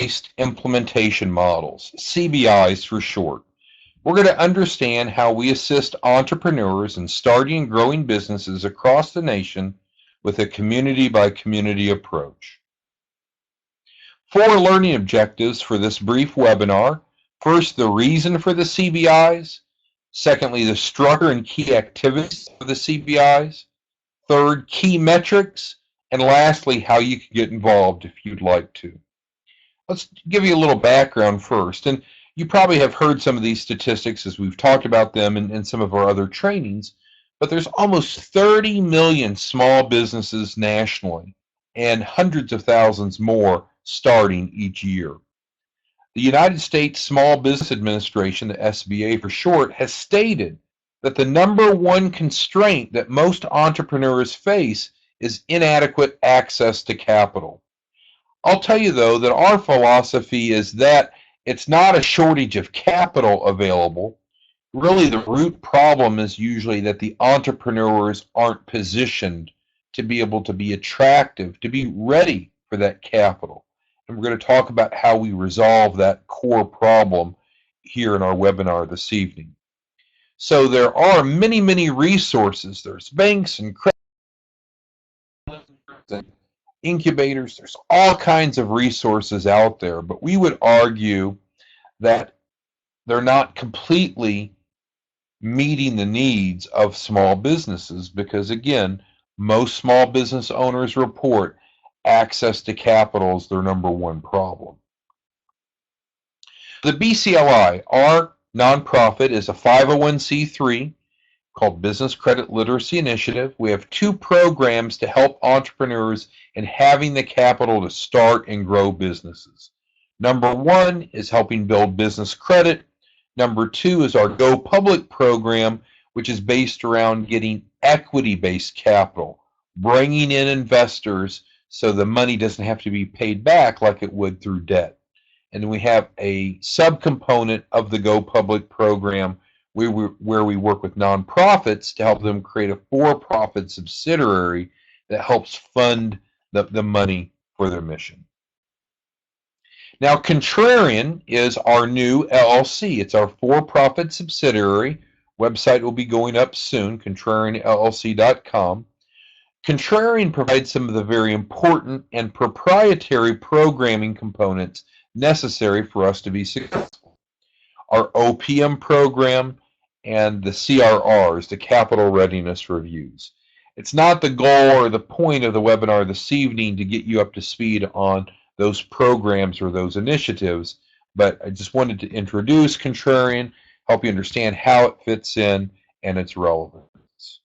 Community-Based Implementation Models, CBIs for short. We're going to understand how we assist entrepreneurs in starting and growing businesses across the nation with a community-by-community approach. 4 learning objectives for this brief webinar. First, the reason for the CBIs. Secondly, the structure and key activities of the CBIs. Third, key metrics. And lastly, how you can get involved if you'd like to. Let's give you a little background first. And you probably have heard some of these statistics as we've talked about them in some of our other trainings, but there's almost 30 million small businesses nationally and hundreds of thousands more starting each year. The United States Small Business Administration, the SBA for short, has stated that the #1 constraint that most entrepreneurs face is inadequate access to capital. I'll tell you, though, that our philosophy is that it's not a shortage of capital available. Really, the root problem is usually that the entrepreneurs aren't positioned to be able to be attractive, to be ready for that capital. And we're going to talk about how we resolve that core problem here in our webinar this evening. So there are many, many resources. There's banks and credit and incubators. There's all kinds of resources out there, but we would argue that they're not completely meeting the needs of small businesses because, again, most small business owners report access to capital is their #1 problem. The BCLI, our nonprofit, is a 501c3 called Business Credit Literacy Initiative. We have 2 programs to help entrepreneurs in having the capital to start and grow businesses. #1 is helping build business credit. #2 is our Go Public program, which is based around getting equity-based capital, bringing in investors so the money doesn't have to be paid back like it would through debt. And we have a subcomponent of the Go Public program where we work with nonprofits to help them create a for-profit subsidiary that helps fund the money for their mission. Now, Contrarian is our new LLC. It's our for-profit subsidiary. Website will be going up soon, contrarianllc.com. Contrarian provides some of the very important and proprietary programming components necessary for us to be successful. Our OPM program and the CRRs, the Capital Readiness Reviews. It's not the goal or the point of the webinar this evening to get you up to speed on those programs or those initiatives, but I just wanted to introduce Contrarian, help you understand how it fits in and its relevance.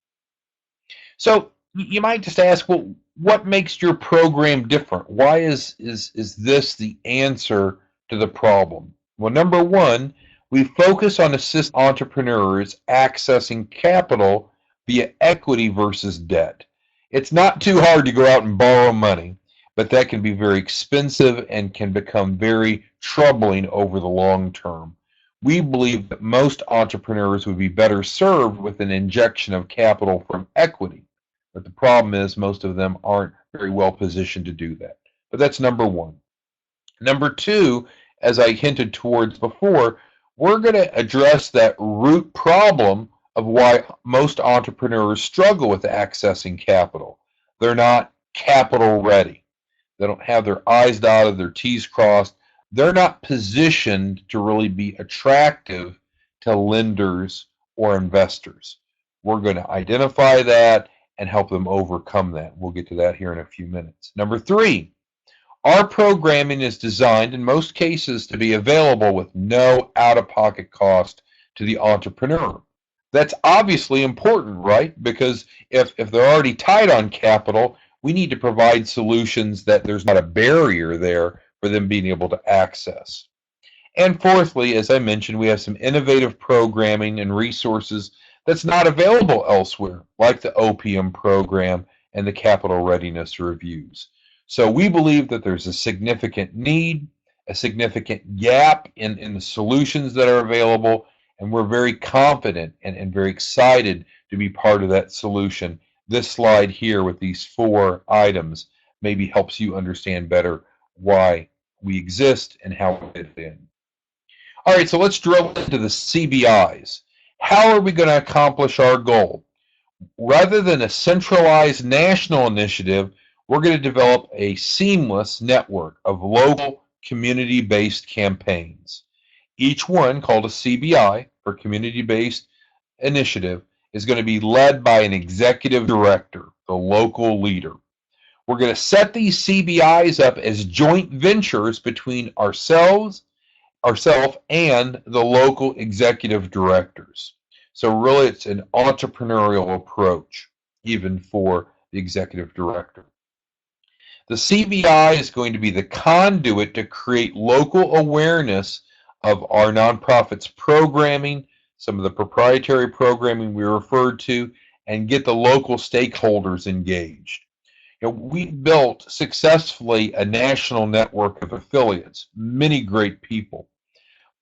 So you might just ask, well, what makes your program different? Why is this the answer to the problem? Well, #1, we focus on assist entrepreneurs accessing capital via equity versus debt. It's not too hard to go out and borrow money, but that can be very expensive and can become very troubling over the long term. We believe that most entrepreneurs would be better served with an injection of capital from equity. But the problem is most of them aren't very well positioned to do that. But that's #1. #2, as I hinted towards before, we're going to address that root problem of why most entrepreneurs struggle with accessing capital. They're not capital ready. They don't have their I's dotted, their T's crossed. They're not positioned to really be attractive to lenders or investors. We're going to identify that and help them overcome that. We'll get to that here in a few minutes. #3, our programming is designed in most cases to be available with no out-of-pocket cost to the entrepreneur. That's obviously important, right? Because if they're already tight on capital, we need to provide solutions that there's not a barrier there for them being able to access. And fourthly, as I mentioned, we have some innovative programming and resources that's not available elsewhere, like the OPM program and the Capital Readiness Reviews. So we believe that there's a significant need, a significant gap in the solutions that are available, and we're very confident and very excited to be part of that solution. This slide here with these 4 items maybe helps you understand better why we exist and how we fit in. All right, so let's drill into the CBIs. How are we going to accomplish our goal? Rather than a centralized national initiative, we're going to develop a seamless network of local community-based campaigns. Each one, called a CBI, or community-based initiative, is going to be led by an executive director, the local leader. We're going to set these CBIs up as joint ventures between ourselves and the local executive directors. So really it's an entrepreneurial approach, even for the executive director. The CBI is going to be the conduit to create local awareness of our nonprofit's programming, some of the proprietary programming we referred to, and get the local stakeholders engaged. We built successfully a national network of affiliates, many great people.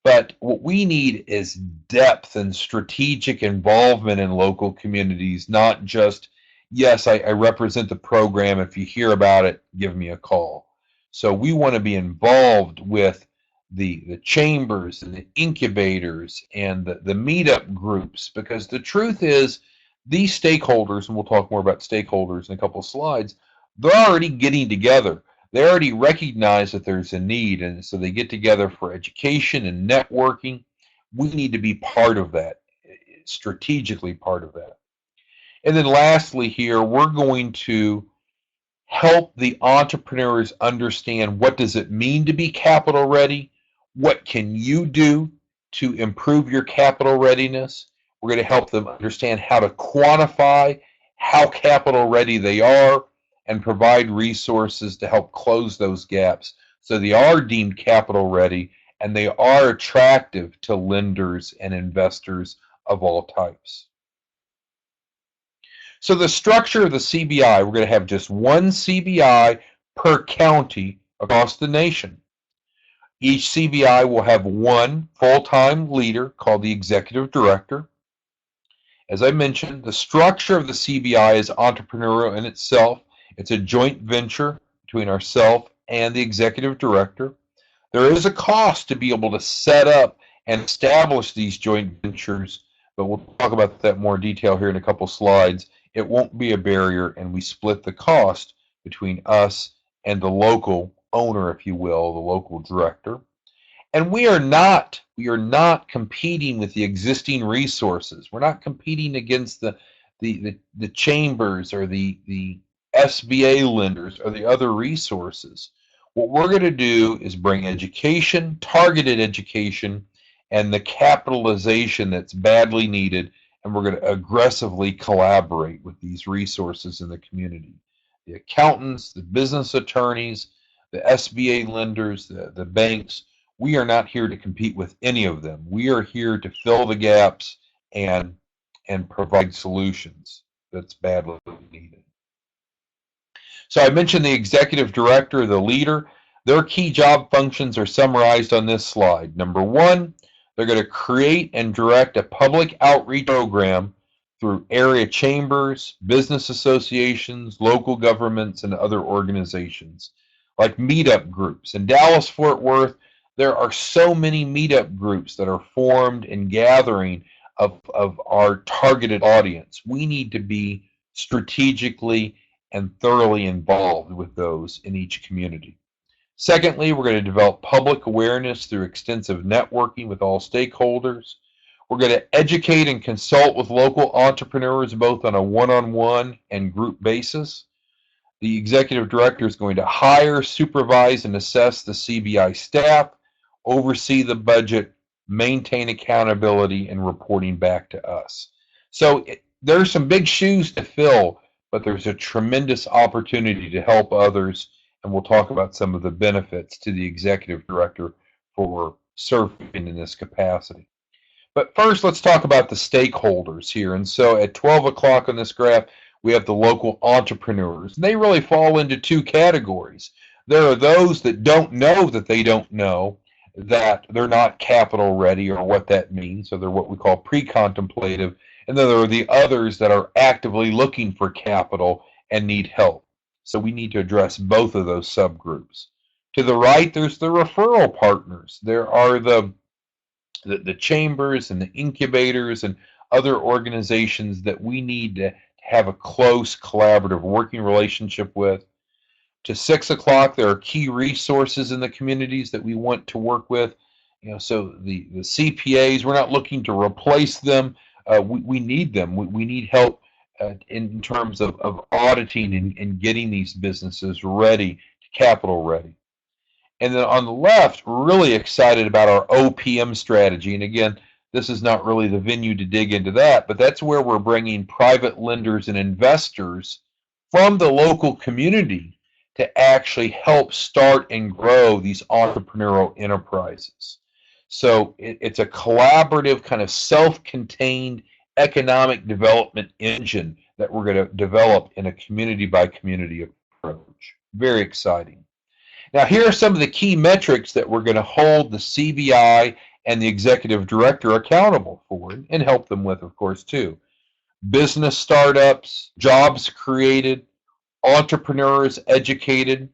But what we need is depth and strategic involvement in local communities, not just, yes, I represent the program. If you hear about it, give me a call. So we want to be involved with the chambers and the incubators and the meetup groups, because the truth is these stakeholders, and we'll talk more about stakeholders in a couple of slides, they're already getting together. They already recognize that there's a need, and so they get together for education and networking. We need to be part of that, strategically part of that. And then lastly here, we're going to help the entrepreneurs understand, what does it mean to be capital ready? What can you do to improve your capital readiness? We're going to help them understand how to quantify how capital ready they are, and provide resources to help close those gaps so they are deemed capital ready and they are attractive to lenders and investors of all types. So the structure of the CBI, we're going to have just one CBI per county across the nation. Each CBI will have one full-time leader called the executive director. As I mentioned, the structure of the CBI is entrepreneurial in itself. It's a joint venture between ourselves and the executive director. There is a cost to be able to set up and establish these joint ventures, but we'll talk about that in more detail here in a couple slides. It won't be a barrier, and we split the cost between us and the local owner, if you will, the local director. And we are not competing with the existing resources. We're not competing against the chambers or the SBA lenders or the other resources. What we're going to do is bring education, targeted education, and the capitalization that's badly needed, and we're going to aggressively collaborate with these resources in the community. The accountants, the business attorneys, the SBA lenders, the banks. We are not here to compete with any of them. We are here to fill the gaps and provide solutions that's badly needed. So I mentioned the executive director, the leader. Their key job functions are summarized on this slide. Number one, they're going to create and direct a public outreach program through area chambers, business associations, local governments, and other organizations, like meetup groups. In Dallas-Fort Worth, there are so many meetup groups that are formed and gathering of our targeted audience. We need to be strategically and thoroughly involved with those in each community. Secondly, we're going to develop public awareness through extensive networking with all stakeholders. We're going to educate and consult with local entrepreneurs both on a one-on-one and group basis. The executive director is going to hire, supervise, and assess the CBI staff, oversee the budget, maintain accountability, and reporting back to us. So there's some big shoes to fill, but there's a tremendous opportunity to help others, and we'll talk about some of the benefits to the executive director for serving in this capacity. But first, let's talk about the stakeholders here. And so at 12 o'clock on this graph, we have the local entrepreneurs. They really fall into two categories. There are those that don't know that they don't know that they're not capital ready, or what that means. So they're what we call pre-contemplative. And then there are the others that are actively looking for capital and need help. So we need to address both of those subgroups. To the right, there's the referral partners. There are the chambers and the incubators and other organizations that we need to have a close collaborative working relationship with. To 6 o'clock, there are key resources in the communities that we want to work with. So the CPAs, we're not looking to replace them. We need them. We need help in terms of auditing and getting these businesses ready, capital ready. And then on the left, we're really excited about our OPM strategy. And again, this is not really the venue to dig into that, but that's where we're bringing private lenders and investors from the local community to actually help start and grow these entrepreneurial enterprises. So it's a collaborative, kind of self-contained economic development engine that we're going to develop in a community by community approach. Very exciting. Now, here are some of the key metrics that we're going to hold the CBI and the executive director accountable for and help them with, of course, too. Business startups, jobs created, entrepreneurs educated,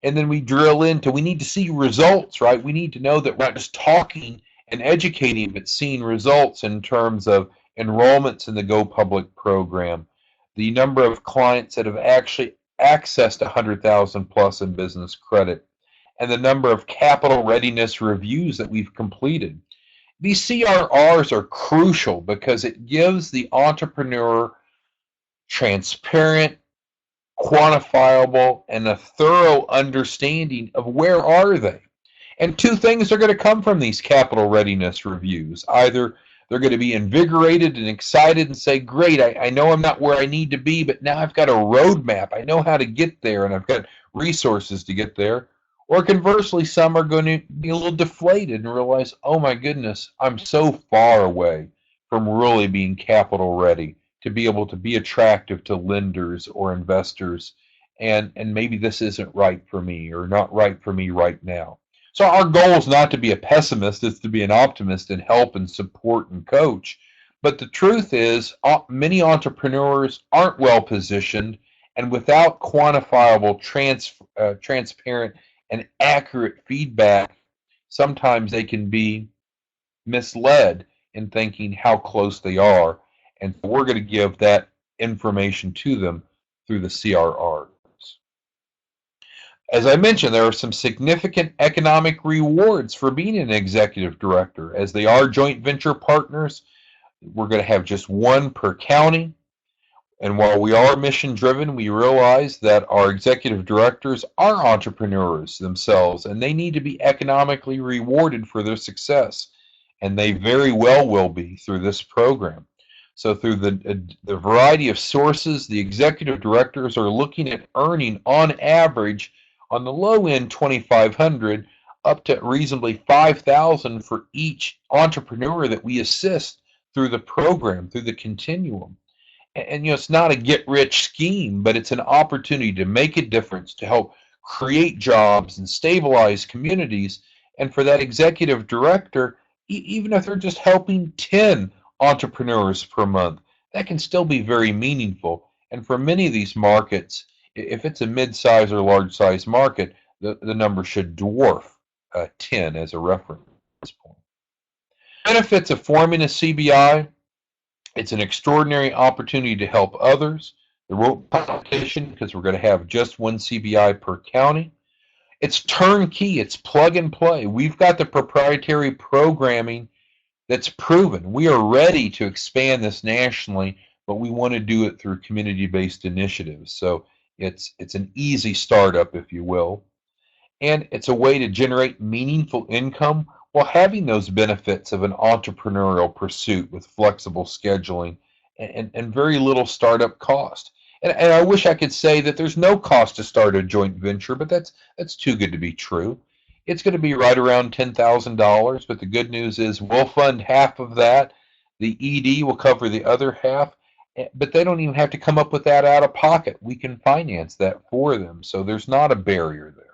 and then we drill into, we need to see results, right? We need to know that we're not just talking and educating, but seeing results in terms of enrollments in the Go Public program, the number of clients that have actually accessed 100,000 plus in business credit, and the number of capital readiness reviews that we've completed. These CRRs are crucial because it gives the entrepreneur transparent, quantifiable, and a thorough understanding of where are they. And two things are going to come from these capital readiness reviews. Either they're going to be invigorated and excited and say, great, I know I'm not where I need to be, but now I've got a roadmap. I know how to get there, and I've got resources to get there. Or conversely, some are going to be a little deflated and realize, oh my goodness, I'm so far away from really being capital ready to be able to be attractive to lenders or investors, and maybe this isn't right for me or not right for me right now. So our goal is not to be a pessimist, it's to be an optimist and help and support and coach. But the truth is, many entrepreneurs aren't well positioned, and without quantifiable, transparent, and accurate feedback, sometimes they can be misled in thinking how close they are. And so we're going to give that information to them through the CRRs. As I mentioned, there are some significant economic rewards for being an executive director. As they are joint venture partners, we're going to have just one per county. And while we are mission driven, we realize that our executive directors are entrepreneurs themselves, and they need to be economically rewarded for their success. And they very well will be through this program. So through the variety of sources, the executive directors are looking at earning on average on the low end 2,500 up to reasonably 5,000 for each entrepreneur that we assist through the program, through the continuum. And it's not a get-rich scheme, but it's an opportunity to make a difference, to help create jobs and stabilize communities. And for that executive director, even if they're just helping 10 entrepreneurs per month, that can still be very meaningful. And for many of these markets, if it's a mid-size or large-size market, the number should dwarf 10 as a reference point. Benefits of forming a CBI: it's an extraordinary opportunity to help others. There won't be competition because we're going to have just one CBI per county. It's turnkey. It's plug and play. We've got the proprietary programming that's proven. We are ready to expand this nationally, but we want to do it through community-based initiatives. So it's an easy startup, if you will. And it's a way to generate meaningful income while having those benefits of an entrepreneurial pursuit with flexible scheduling and very little startup cost. And I wish I could say that there's no cost to start a joint venture, but that's too good to be true. It's going to be right around $10,000, but the good news is we'll fund half of that. The ED will cover the other half, but they don't even have to come up with that out of pocket. We can finance that for them, so there's not a barrier there.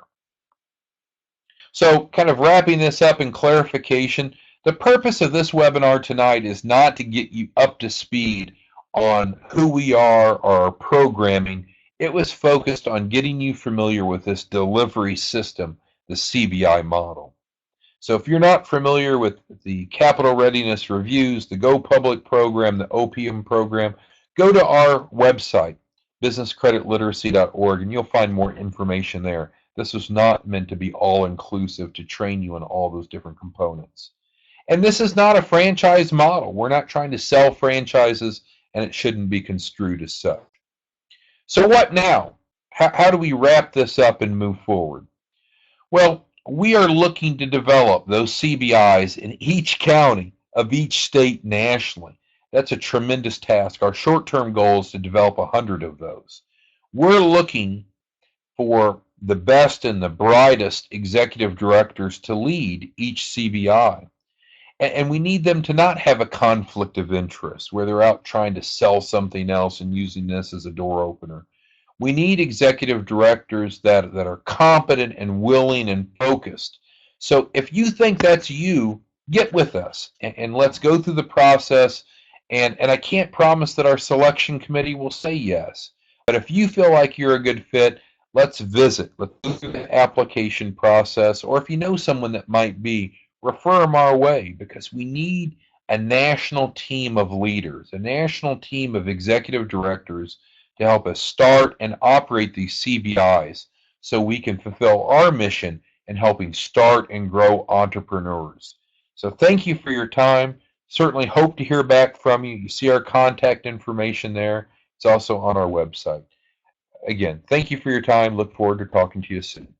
So kind of wrapping this up in clarification, the purpose of this webinar tonight is not to get you up to speed on who we are or our programming. It was focused on getting you familiar with this delivery system the CBI model. So if you're not familiar with the capital readiness reviews, the Go Public program, the OPM program, go to our website, businesscreditliteracy.org, and you'll find more information there. This was not meant to be all-inclusive to train you in all those different components. And this is not a franchise model. We're not trying to sell franchises, and it shouldn't be construed as such. So what now? How do we wrap this up and move forward? Well, we are looking to develop those CBIs in each county of each state nationally. That's a tremendous task. Our short-term goal is to develop 100 of those. We're looking for the best and the brightest executive directors to lead each CBI. And we need them to not have a conflict of interest where they're out trying to sell something else and using this as a door opener. We need executive directors that are competent and willing and focused. So if you think that's you, get with us and let's go through the process. And I can't promise that our selection committee will say yes. But if you feel like you're a good fit, let's visit. Let's go through the application process. Or if you know someone that might be, refer them our way, because we need a national team of leaders, a national team of executive directors to help us start and operate these CBIs so we can fulfill our mission in helping start and grow entrepreneurs. So thank you for your time. Certainly hope to hear back from you. You see our contact information there. It's also on our website. Again, thank you for your time. Look forward to talking to you soon.